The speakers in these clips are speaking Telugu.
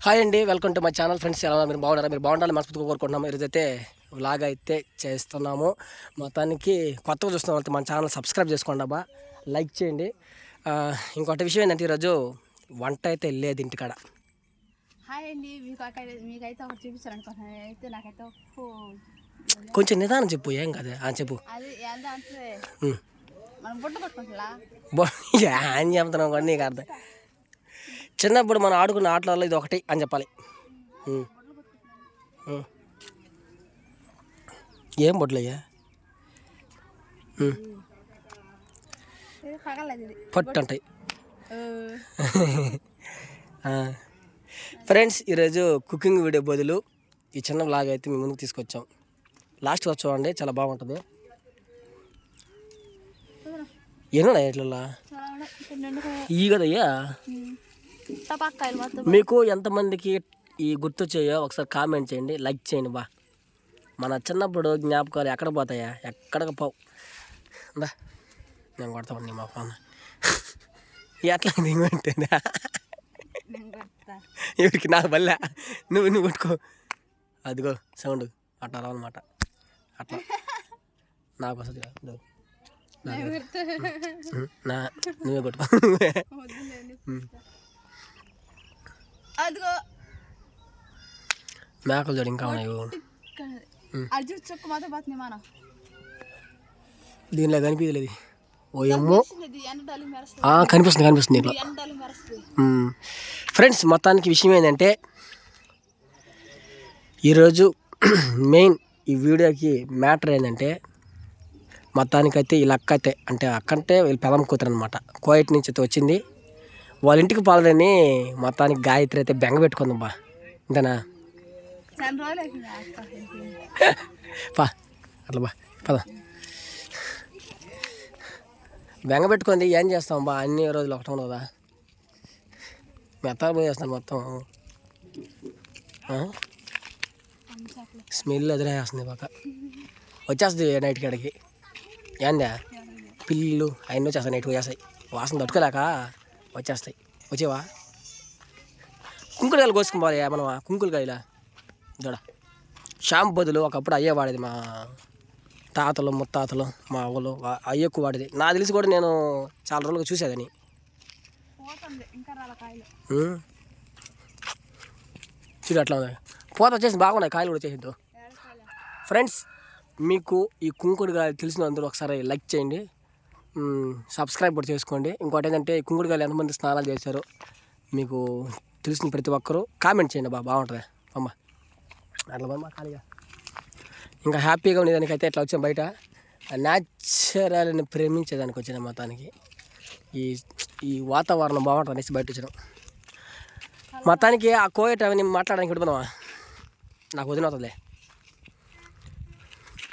హాయ్ అండి, welcome to my channel. Friends, ఎలా మీరు బాగున్నారా? మీరు బాగుండాలని మనస్ఫూర్తిగా కోరుకుంటున్నాము. ఈరోజైతే వ్లాగ్ అయితే చేస్తున్నాము. మొత్తానికి కొత్తగా చూస్తున్న వాళ్ళతో మన ఛానల్ సబ్స్క్రైబ్ చేసుకోండి అబ్బా, లైక్ చేయండి. ఇంకొకటి విషయం ఏంటంటే ఈరోజు వంట అయితే లేదు ఇంటికాడ. హాయ్ అండి, మీకైతే ఒకటి చూపించాలనుకుంటున్నాను. అయితే నాకైతే కొంచెం నిదానం చెప్పు, ఏం కాదు చెప్పు. అది ఎంత అంటే మనం బుట్ట కొట్టుకుంటా ఏం చెప్తున్నాం కూడా నీకు అర్థం. చిన్నప్పుడు మనం ఆడుకున్న ఆటలలో ఇది ఒకటి అని చెప్పాలి. ఏం బొట్లయ్యా? పట్టు అంటాయి. ఫ్రెండ్స్, ఈరోజు కుకింగ్ వీడియో బదులు ఈ చిన్న వ్లాగ్ అయితే మేము ముందుకు తీసుకొచ్చాం. లాస్ట్ వచ్చి చూడండి, చాలా బాగుంటుంది. ఏమన్నా ఇట్లా ఈ కదయ్యా. మీకు ఎంతమందికి ఈ గుర్తొచ్చాయో ఒకసారి కామెంట్ చేయండి, లైక్ చేయండి బా. మన చిన్నప్పుడు జ్ఞాపకాలు ఎక్కడ పోతాయా? ఎక్కడికి పోవు. దా నేను కొడతామండి మా ఫోన్. ఎట్లా దిగుంటేనా ఎవరికి నాకు బల్లె. నువ్వు కొట్టుకో. అదిగో సౌండ్ అట్లా రావన్నమాట. అట్లా నాకు వస్తుంది. నువ్వే కొట్టుకో. మేకలు చూడు ఇంకా ఉన్నాయి. దీనిలో కనిపించలేదు. ఓ ఏమో కనిపిస్తుంది ఇట్లా. ఫ్రెండ్స్, మొత్తానికి విషయం ఏంటంటే ఈరోజు మెయిన్ ఈ వీడియోకి మ్యాటర్ ఏంటంటే మొత్తానికైతే వీళ్ళ అక్క అయితే అంటే వీళ్ళ పెదం కూతురు అనమాట. కోయట్ నుంచి అయితే వచ్చింది. వాళ్ళ ఇంటికి పాలని మొత్తానికి గాయత్రి అయితే బెంగ పెట్టుకుందమ్మా. ఇంతేనా? పా అట్లా బా పద. బెంగ పెట్టుకుంది. ఏం చేస్తాం బా, అన్ని రోజులు ఒకటి ఉండదు కదా. మెత్తగా పోయేస్తాను మొత్తం. స్మెల్ వదిలేస్తుంది బాగా. వచ్చేస్తుంది నైట్ కాడికి. ఏందా పిల్లులు అవన్నీ వచ్చేస్తాయి, నైట్ పోయేస్తాయి. వాసన తట్టుకోలేక వచ్చేస్తాయి. వచ్చేవా? కుంకుడుకాయలు కోసుకుని పోలే మనవా? కుంకుడుకాయలా చూడ షాంపూ బదులు ఒకప్పుడు అయ్యే వాడేది మా తాతలు ముత్తాతలు, మా అవ్వలు అయ్యే ఎక్కువ వాడేది. నాకు తెలిసి కూడా నేను చాలా రోజులుగా చూసేదని. చూడు అట్లా ఉన్నాయి. పూత వచ్చేసి బాగున్నాయి, కాయలు కూడా వచ్చేసింది. ఫ్రెండ్స్, మీకు ఈ కుంకుడుకాయలు తెలిసిన అందరూ ఒకసారి లైక్ చేయండి, సబ్స్క్రైబ్ కూడా చేసుకోండి. ఇంకోటి ఏంటంటే ఈ కుంకుడుకాయలు ఎంతమంది స్నానాలు చేశారో మీకు తెలిసిన ప్రతి ఒక్కరూ కామెంట్ చేయండి బా, బాగుంటుంది అమ్మ. అట్లా బామ్మ ఖాళీగా ఇంకా హ్యాపీగా ఉండేదానికైతే ఇట్లా వచ్చాం బయట. న్యాచురల్ని ప్రేమించేదానికి వచ్చిన మొత్తానికి ఈ వాతావరణం బాగుంటుంది అనేసి బయట వచ్చినాం. మొత్తానికి ఆ కోయట అవన్నీ మాట్లాడడానికి పెట్టుకుందామా? నాకు వదిన అవుతుందిలే.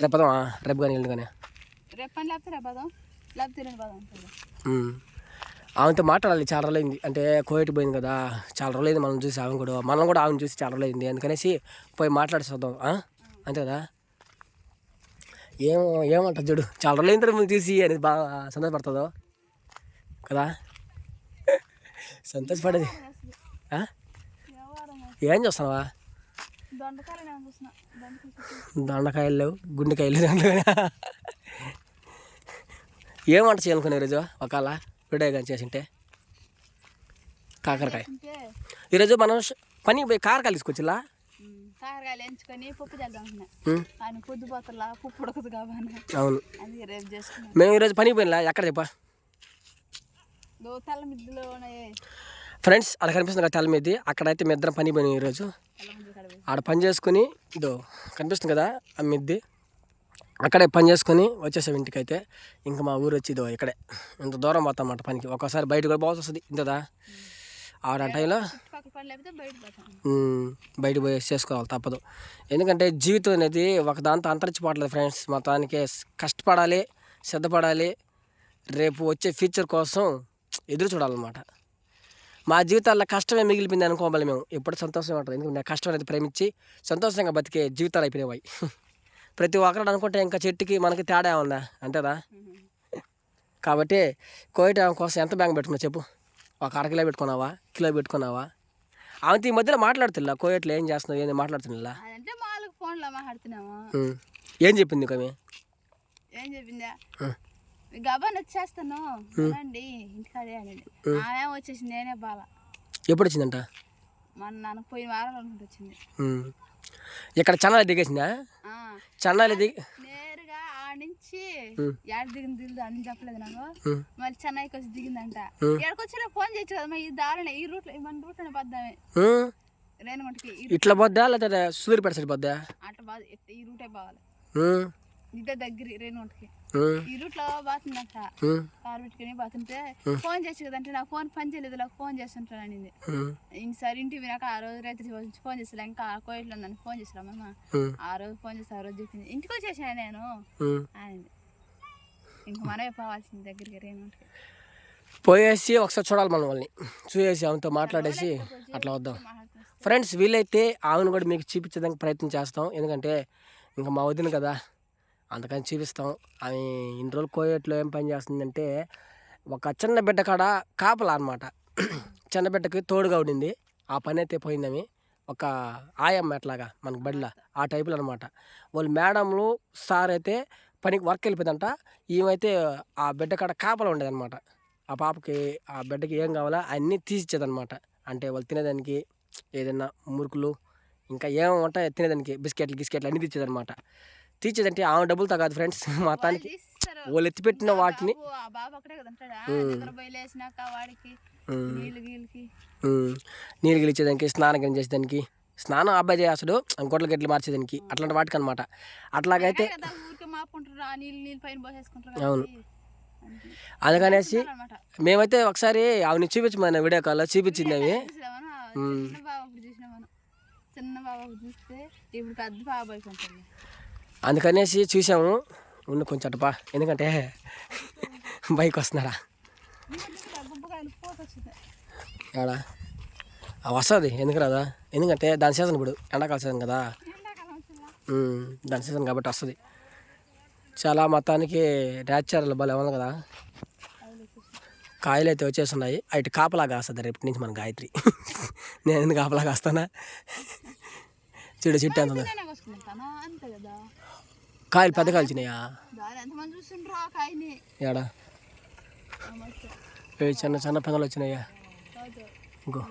రేపు పదమా? రేపు కానీ వెళ్ళి కానీ ఆమెతో మాట్లాడాలి. చాలా రోజులైంది, అంటే కోయట పోయింది కదా, చాలా రోజులైంది మనం చూసి. మనం కూడా ఆమెను చూసి చాలా రోజులైంది. అందుకనేసి పోయి మాట్లాడేస్తాం, అంతే కదా. ఏమంటారు చూడు, చాలా రోజులైన తర్వాత మనం చూసి అనేది బాగా సంతోషపడుతుందో కదా. సంతోషపడేది. ఏం చూస్తున్నావా? దొండకాయలు లేవు, గుండెకాయలు దాంట్లో. ఏం వంట చేయాలనుకున్నా ఈరోజు? ఒకవేళ వీడియో కానీ చేసింటే కాకరకాయ. ఈరోజు మనం పని పోయి కాకరకాయలు తీసుకొచ్చిలా. కాకరకాయలు ఎంచుకొని పప్పు చేద్దాం. పొద్దుపోతలా పప్పు ఉడకదు కాబట్టి. అవును, రేపు చేసుకున్నాం. మేము ఈరోజు పని పోయినా. ఎక్కడ చెప్పా? తెల్ల మిద్దులో ఫ్రెండ్స్, అలా కనిపిస్తుంది కదా తెల్ల మిద్ది. అక్కడైతే మీ ఇద్దరం పని పోయినాం ఈరోజు. ఆడ పని చేసుకుని ఇదో కనిపిస్తుంది కదా ఆ మిద్ది, అక్కడే పని చేసుకొని వచ్చేసాం ఇంటికైతే. ఇంకా మా ఊరు వచ్చి ఇదో ఇక్కడే. ఇంత దూరం పోతాం అన్నమాట పనికి. ఒక్కోసారి బయట కూడా పోవాల్సి వస్తుంది ఇంతదా. ఆ టైంలో బయట పోయి చేసుకోవాలి, తప్పదు. ఎందుకంటే జీవితం అనేది ఒక దాంతో అంతరించిపోవట్లేదు ఫ్రెండ్స్. మొత్తానికి కష్టపడాలి, సిద్ధపడాలి, రేపు వచ్చే ఫ్యూచర్ కోసం ఎదురు చూడాలన్నమాట. మా జీవితాల్లో కష్టమే మిగిలిపోయింది అనుకోవాలి మేము. ఎప్పుడు సంతోషంగా ఉంటుంది. ఎందుకంటే కష్టం అనేది ప్రేమించి సంతోషంగా బతికే జీవితాలు అయిపోయినాయి. ప్రతి ఒక్కరు అనుకుంటే ఇంకా చెట్టుకి మనకి తేడా ఉందా? అంతేదా. కాబట్టి కోయట కోసం ఎంత బ్యాంక్ పెట్టుకున్నావు చెప్పు? ఒక అర కిలో పెట్టుకున్నావా, కిలో పెట్టుకున్నావా? ఆమెతో ఈ మధ్యలో మాట్లాడుతున్నా కోయట్లో ఏం చేస్తున్నావు ఏంది మాట్లాడుతున్నా అదంటే మాలకు ఫోన్లో మాట్లాడుతున్నాము. ఏం చెప్పింది కమే? ఏం చెప్పిందా, గబాన్ వచ్చేస్తాను రండి ఇంటికాడే అనేది. ఆమె వచ్చేసింది, నేనే బాల. ఎప్పుడు వచ్చిందంట? మన నాన్న పోయిన వారం అనుకుంటూ వచ్చింది. ఇక్కడ చెన్నై దిగేసిందా? చెన్నైలో దిగి నేరుగా ఆడ నుంచి ఎక్కడ దిగింది అని చెప్పలేదు నాకు. మళ్ళీ చెన్నైకి వచ్చి దిగిందంట. ఎక్కడికి వచ్చి ఫోన్ చేయొచ్చు కదా, ఈ దారినే ఈ రూట్లో మన రూట్లోనే పద్దామే రేణుగుంటకి. ఇట్లా పోద్దా లేదా సూర్యపేట సైడ్ పోద్దా? అట్లా బాధ ఈ రూటే బావాలి, ఇదే దగ్గర రేణుగుంటకి ఈ రూట్ లో బాతుందంట. కారు పెట్టుకుని బాతుంటే ఫోన్ చేసి కదంటే నాకు ఫోన్ పని చేయలేదు, నాకు ఫోన్ చేస్తుంటాను అనింది. ఇంకసారి ఇంటికి వినాక ఆ రోజు రైతు ఫోన్ చేస్తా, ఇంకా కోయిట్లో నన్ను ఫోన్ చేసిరామమ్మ. ఆ రోజు ఫోన్ చేసి ఆ రోజు చెప్పింది ఇంటికి వచ్చేసాను నేను అనింది. ఇంక మనమే పోవాల్సింది దగ్గరికి రేణుగుంటకి. పోయేసి ఒకసారి చూడాలి మనం వాళ్ళని, చూసేసి ఆమెతో మాట్లాడేసి అట్లా వద్దాం. ఫ్రెండ్స్ వీలైతే ఆమెను కూడా మీకు చూపించడానికి ప్రయత్నం చేస్తాం, ఎందుకంటే ఇంకా మా వదిన కదా అందుకని చూపిస్తాం. ఆమె ఇన్ని రోజులు కోయేట్లో ఏం పని చేస్తుందంటే ఒక చిన్న బిడ్డ కాడ కాపలా అనమాట. చిన్న బిడ్డకి తోడుగా ఉండింది. ఆ పని అయితే పోయిందని ఒక ఆయమ్మ ఎట్లాగా మనకు బడిలా ఆ టైపులో అనమాట. వాళ్ళు మేడంలు సార్ అయితే పనికి వర్క్ వెళ్ళిపోయిందంట. ఈమెతే ఆ బిడ్డ కాడ కాపలా ఉండేదన్నమాట. ఆ పాపకి ఆ బిడ్డకి ఏం కావాలో అన్నీ తీసిచ్చేదన్నమాట. అంటే వాళ్ళు తినేదానికి ఏదైనా మురుకులు ఇంకా ఏమో ఉంటాయి తినేదానికి బిస్కెట్లు అన్నీ తెచ్చేదన్నమాట. తీర్చేదంటే ఆమె డబ్బులతో కాదు ఫ్రెండ్స్, మొత్తానికి వాళ్ళు ఎత్తిపెట్టిన వాటిని నీళ్ళు గిలిచేదానికి, స్నానం చేసేదానికి, స్నానం అబ్బాయి చేస్తాడు, గొడ్ల గడ్డలు మార్చేదానికి అట్లాంటి వాటికి అనమాట. అట్లాగైతే అవును. అందుకనేసి మేమైతే ఒకసారి ఆమెను చూపించమన్న వీడియో కాల్లో చూపించింది. అవి అందుకనేసి చూసాము. ఉన్న కొంచెం అటుపా, ఎందుకంటే బైక్ వస్తున్నాడా ఏడా వస్తుంది ఎందుకు రాదా, ఎందుకంటే దాని సీజన్ ఇప్పుడు ఎండాకాల సీజన్ కదా, దాని సీజన్ కాబట్టి వస్తుంది. చాలా మొత్తానికి నేచురల్ భలే ఉంది కదా. కాయలు అయితే వచ్చేస్తున్నాయి. అటు కాపలాగా వస్తుంది రేపటి నుంచి మన గాయత్రి. నేను ఎందుకు కాపలాగా వస్తానా చూడు చిట్టు ఎంత కాయలు పెద్ద కాయలు వచ్చినాయా ఏడా చిన్న చిన్న పెద్దలు వచ్చినాయా ఇంకో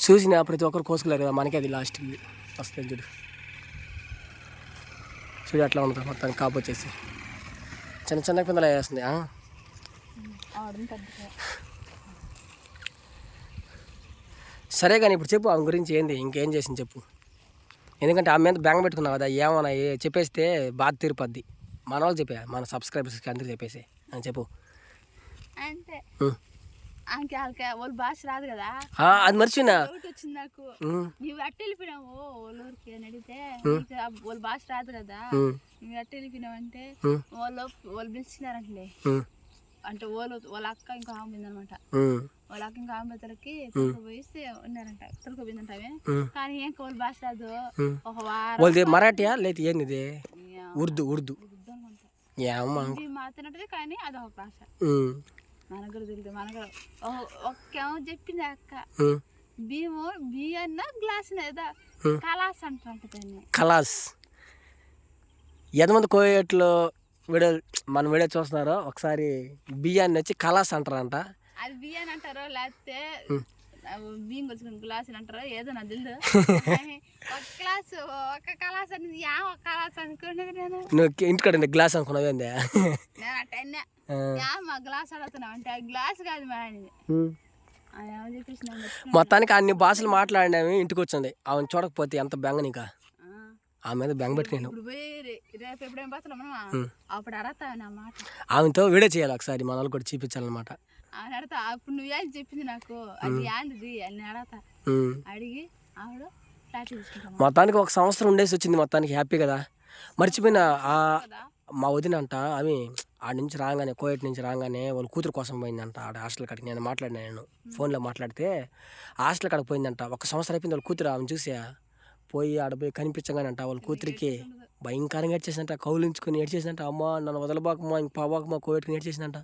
చూసిన ప్రతి ఒక్కరు కోసుకోలేరు కదా, మనకి అది లాస్ట్కి వస్తుంది. చూడు చూడు అట్లా ఉంటుంది మొత్తానికి కాపు వచ్చేసి చిన్న చిన్న పిందలు వేస్తుంది. సరే కానీ ఇప్పుడు చెప్పు ఆమె గురించి ఏంది, ఇంకేం చేసింది చెప్పు. ఎందుకంటే ఆమె మీద బెంగ పెట్టుకున్నావు కదా, ఏమన్నా చెప్పేస్తే బాధ తీరిపోద్ది. మన వాళ్ళు చెప్పా, మన సబ్స్క్రైబర్స్కి అందరూ చెప్పేసి అని చెప్పు. అంటే వాళ్ళు భాష రాదు కదా, అది మర్చినా వచ్చింది నాకు. నువ్వు అట్ట వెళ్ళిపోయినావు వాళ్ళూరికి అని అడిగితే వాళ్ళ భాష రాదు కదా, నువ్వు అట్ట వెళ్ళిపోయినావు అంటే వాళ్ళు పిలిచినారంటలే. అంటే వాళ్ళ అక్క ఇంకా ఆమె అనమాట. వాళ్ళ అక్క ఇంకా ఆమె తలకి పోయిస్తే ఉన్నారంట, తొలకపోయిందంటే. కానీ ఏం వాళ్ళ భాష రాదు. ఒక వారం మరాఠీయా లేదు ఏంది ఉర్దూ మాట్లాడుతుంది, కానీ అదొక భాష మనకు తెలియదు. మనకు ఒకేమో చెప్పింది అక్క, బియ్యము బియ్యన్న గ్లాస్ ఏదో కలాస్ అంటారంట దాన్ని. కలాస్ ఎంతమంది కోయేట్లో వీడియో మన వీడియో చూస్తున్నారో ఒకసారి బియ్యాన్ని వచ్చి కలాస్ అంటారంట. అది బియ్యాన్ని అంటారో లేకపోతే బియ్యం కొలుసుకుని గ్లాసులు అంటారో ఏదో నాకు తెలియదు. ఒక కలాస్ అనేది ఒక కలాస్ అనుకునేది. నువ్వు ఇంటికాడ గ్లాస్ అనుకున్నావు ఏంది? నేను అట్ట మా గ్లాస్ అడుగుతున్నావు అంటే గ్లాస్ కాదు మా మొత్తానికి అన్ని భాషలు మాట్లాడినవి ఇంటికి వచ్చింది. ఆమెను చూడకపోతే ఎంత బెంగ నీకా, ఆమె మీద బెంగ పెట్టుకున్నాను. అప్పుడు అడతాను మాట, ఆమెతో వీడియో చేయాలి ఒకసారి, మన వాళ్ళు కూడా చూపించాలన్నమాట. అడతా అప్పుడు నువ్వు ఏం చెప్పింది నాకు, అది ఏంది అని అడతా. అడిగి ఆవిడ మొత్తానికి ఒక సంవత్సరం ఉండేసి వచ్చింది. మొత్తానికి హ్యాపీ కదా. మర్చిపోయిన మా వదిన అంట, ఆమె ఆడ నుంచి రాగానే కోయట్ నుంచి రాగానే వాళ్ళ కూతురు కోసం పోయిందంట ఆడ హాస్టల్ కాడికి. నేను మాట్లాడినా, నేను ఫోన్లో మాట్లాడితే హాస్టల్ కాడికి పోయిందంట. ఒక సంవత్సరం అయిపోయింది వాళ్ళ కూతురు. ఆమె చూసా పోయి ఆడ పోయి కనిపించగానే అంట వాళ్ళ కూతురికి భయంకరంగా ఏడ్చేసిందంట, కౌలించుకొని ఏడ్చేసిందంట. అమ్మ నన్ను వదలబాకమ్మా, ఇంక పోవాకమ్మా కోయట్కి ఏడ్చేసిందంట.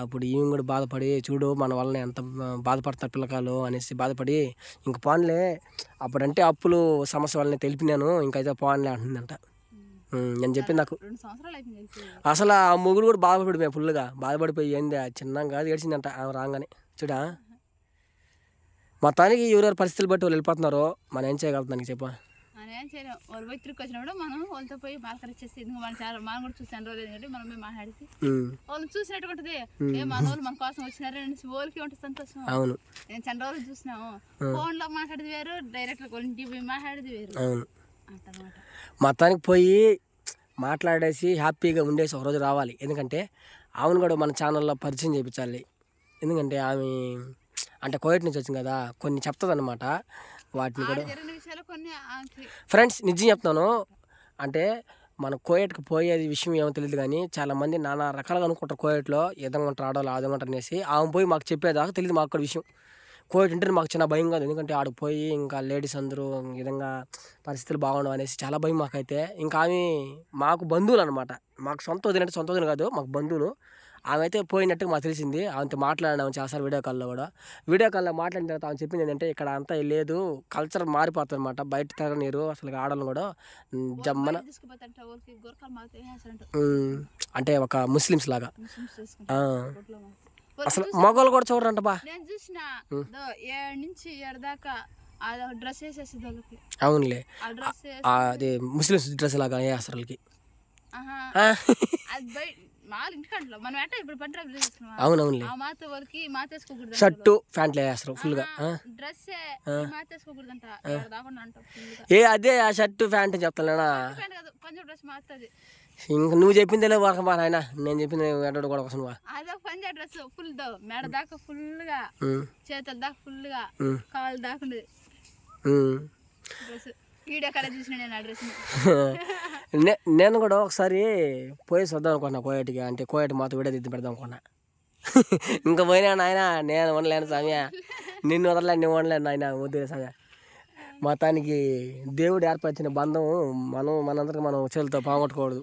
అప్పుడు ఈమె కూడా బాధపడి చూడు మన వలన ఎంత బాధపడతారు పిల్లకాయలు అనేసి బాధపడి ఇంక పోన్లే అప్పుడంటే అప్పులు సమస్య వాళ్ళని తెలిపినాను ఇంకైతే పోన్లే అంటుందంట. నేను చెప్పింది నాకు 2 సంవత్సరాలు అయిపోయింది తెలిసి. అసలు ఆ మొగుడు కూడా బాధపడిపోయాం ఫుల్గా బాధపడిపోయి ఏంది చిన్న కాదు ఏడ్చిందంట ఆమె రాగానే చూడా. మొత్తానికి ఎవరెవరి పరిస్థితులు బట్టి వాళ్ళు వెళ్ళిపోతున్నారో మనం ఏం చేయగలుగుతాం దానికి చెప్పా. మనం ఏం చేయలేం. వాళ్ళు పోయి తిరిగి వచ్చినప్పుడు మనం వాళ్ళతో పోయి పలకరించేసి ఎందుకు మనం చాలా మనం కూడా చూసాను రోజు ఎందుకంటే మనం పోయి మాట్లాడేసి వాళ్ళని చూసినట్టు ఉంటుంది. మన వాళ్ళు మన కోసం వచ్చినారు అనేసి వాళ్ళకి ఉంటుంది సంతోషం. అవును నేను చాలా రోజులు చూసినాము. ఫోన్లో మాట్లాడేది వేరు, డైరెక్ట్గా వాళ్ళ ఇంటికి పోయి మాట్లాడేది వేరు అవును. అంటనమాట. మొత్తానికి పోయి మాట్లాడేసి హ్యాపీగా ఉండేసి ఒకరోజు రావాలి. ఎందుకంటే ఆమెను కూడా మన ఛానల్లో పరిచయం చేయించాలి. ఎందుకంటే ఆమె అంటే కోయట్ నుంచి వచ్చింది కదా కొన్ని చెప్తుంది అనమాట. వాటిని కూడా జరిగిన విషయాలు కొన్ని ఫ్రెండ్స్ నిజం చెప్తాను. అంటే మన కోయట్కి పోయేది విషయం ఏమో తెలియదు కానీ చాలామంది నానా రకాలుగా అనుకుంటారు కోయట్లో ఏదంగా ఉంటారు ఆడవాళ్ళు ఆదంగా ఉంటారు అనేసి. ఆమె పోయి మాకు చెప్పేదాకా తెలియదు మాకు కూడా విషయం. కోవిడ్ అంటే మాకు చిన్న భయం కాదు. ఎందుకంటే ఆడికి పోయి ఇంకా లేడీస్ అందరూ ఈ విధంగా పరిస్థితులు బాగుండవు అనేసి చాలా భయం మాకైతే. ఇంకా ఆమె మాకు బంధువులు అనమాట. మాకు సొంత వదిన అంటే సొంత వదిన కాదు మాకు బంధువులు. ఆమె అయితే పోయినట్టుగా మాకు తెలిసింది. ఆమెతో మాట్లాడినాము చాలాసార్లు వీడియో కాల్లో కూడా. వీడియో కాల్లో మాట్లాడిన తర్వాత ఆమె చెప్పింది ఏంటంటే ఇక్కడ అంతా లేదు కల్చర్ మారిపోతుంది అనమాట. బయట తిరగనీరు అసలు ఆడలు కూడా జమ్మన అంటే ఒక ముస్లిమ్స్ లాగా అసలు మగవాళ్ళు కూడా చూడరంట బా. నేను చూసిన 7 నుంచి 7 దాకా డ్రెస్ వేసేసి అవునులే అది ముస్లిమ్స్ డ్రెస్ లాగా వేస్తారు వాళ్ళకి. అవునవునులే షర్టు ప్యాంట్లు వేస్తారు ఫుల్గా. ఏ అదే ఆ షర్టు ప్యాంట్ చెప్తానా ఇంక నువ్వు చెప్పిందే వరకు మా నాయన నేను చెప్పింది ఎడడు కూడా కోసం పంజాబ్ డ్రెస్ ఫుల్ మెడ దాకా ఫుల్ గా చేతుల దాకా ఫుల్ గా కాళ్ళు దాకా డ్రెస్ వీడియో కాడ చూసిన నేను ఆ డ్రెస్. నేను కూడా ఒకసారి పోయి వద్దాం అనుకున్నా కోయటికి. అంటే కోయటి మాతో వీడియో దిద్దు పెడదాం అనుకున్నా. ఇంకా పోయినా నాయన నేను ఉండలేను సమయ నిన్ను వదలలేను నువ్వు ఉండలేను నాయన వద్దు సమయ. మొత్తానికి దేవుడు ఏర్పరిచిన బంధం మనందరికి మనం చేతులతో పోగొట్టుకోకూడదు.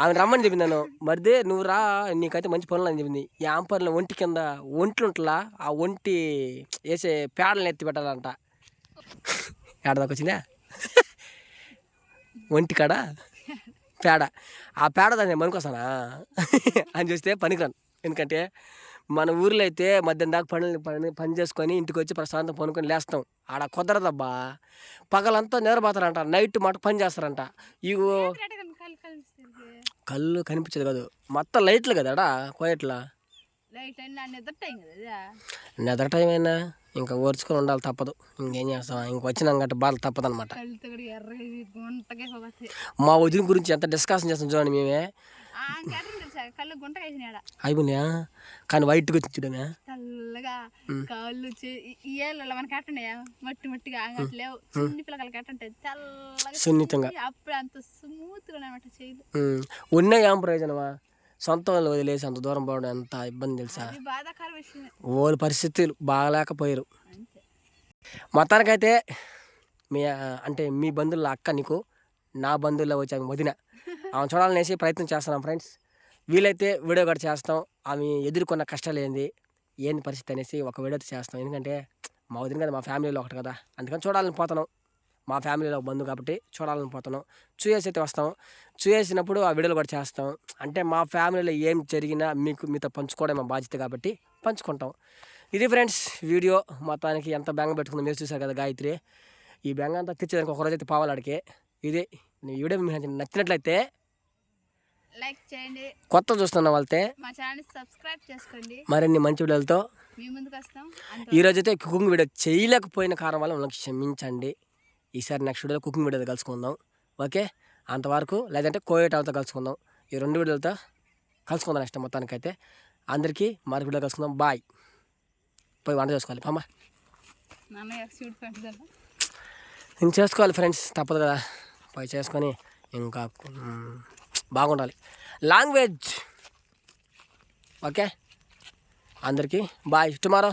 ఆమె రమ్మని చెప్పింది నన్ను. మరిదే నువ్వు రా నీకైతే మంచి పనులు అని చెప్పింది. ఈ ఆంపర్లో ఒంటి కింద ఒంట్లుంటలా ఆ ఒంటి వేసే పేడలను ఎత్తి పెట్టాలంట. ఏడదాకా వచ్చిందా ఒంటి కాడ పేడ. ఆ పేడ దాన్ని పనికొస్తానా అని చూస్తే పనికిరాను. ఎందుకంటే మన ఊర్లో అయితే మధ్యాహ్నం దాకా పని చేసుకొని ఇంటికి వచ్చి ప్రశాంతం పనుకొని లేస్తాం. ఆడ కుదరదబ్బా. పగలంతా నిద్రపోతారంట, నైట్ మాట పని చేస్తారంట. ఇగో కళ్ళు కనిపించదు కాదు మొత్తం లైట్లు కదా ఆడ కోయట్లా. నిద్ర టైం అయినా ఇంకా ఓర్చుకొని ఉండాలి తప్పదు. ఇంకేం చేస్తాం ఇంక వచ్చినాం గట్ట బాధ తప్పదు అనమాట. మా వదిన గురించి ఎంత డిస్కషన్ చేస్తాం చూడండి మేమే. అయిపోయినాయా కానీ వైట్గా వచ్చి చూడమే తెల్లగా కాళ్ళు మనకి అట్టండియా మట్టి మట్టిగా లేవు. చిన్న పిల్లలకి అట్టంటే తెల్లగా సున్నితంగా అప్పుడు అంత స్మూత్ గా అనమాట చేయలు. ఉన్నాయి ఏం ప్రయోజనమా సొంత వాళ్ళు వదిలేసి అంత దూరం పోవడం ఎంత ఇబ్బంది తెలుసా. వాళ్ళ పరిస్థితులు బాగాలేకపోయారు. మొత్తానికైతే మీ బంధువుల అక్క నీకు నా బంధువుల్లో వచ్చి ఆమె వదిన ఆమె చూడాలనేసి ప్రయత్నం చేస్తున్నాం ఫ్రెండ్స్. వీలైతే వీడియో కూడా చేస్తాం. ఆమె ఎదుర్కొన్న కష్టాలు ఏంది పరిస్థితి అనేసి ఒక వీడియోతో చేస్తాం. ఎందుకంటే మా వదిన కదా మా ఫ్యామిలీలో ఒకటి కదా అందుకని చూడాలని పోతున్నాం. మా ఫ్యామిలీలో ఒక బంధువు కాబట్టి చూడాలని పోతున్నాం. చూసేసి అయితే వస్తాం. చూసేసినప్పుడు ఆ వీడియోలు కూడా చేస్తాం. అంటే మా ఫ్యామిలీలో ఏం జరిగినా మీతో పంచుకోవడం మా బాధ్యత కాబట్టి పంచుకుంటాం. ఇది ఫ్రెండ్స్ వీడియో. మొత్తానికి ఎంత బెంగ పెట్టుకుందో మీరు చూసారు కదా గాయత్రి. ఈ బెంగ అంతా తెచ్చేదానికి ఒకరోజు అయితే పావాలాడికి. ఇదే ఈ వీడియో మీకు నచ్చినట్లయితే లైక్ చేయండి. కొత్త చూస్తున్న వాళ్ళతే మా ఛానల్ సబ్స్క్రైబ్ చేసుకోండి. మరిన్ని మంచి వీడియోలతో మీ ముందుకు వస్తాం. ఈరోజు అయితే కుకింగ్ వీడియో చేయలేకపోయిన కారణం వల్ల మనకు క్షమించండి. ఈసారి నెక్స్ట్ వీడియోలో కుకింగ్ వీడియోతో కలుసుకుందాం. ఓకే అంతవరకు లేదంటే కోయట్ వాళ్ళతో కలుసుకుందాం. ఈ 2 వీడియోలతో కలుసుకుందాం నెక్స్ట్. మొత్తానికైతే అందరికీ మరొక వీడియో కలుసుకుందాం. బాయ్. పోయి వంట చేసుకోవాలి అమ్మా. ఇంక చేసుకోవాలి ఫ్రెండ్స్ తప్పదు కదా. పోయి చేసుకొని ఇంకా బాగుండాలి. లాంగ్వేజ్ ఓకే అందరికీ బాయ్. టుమారో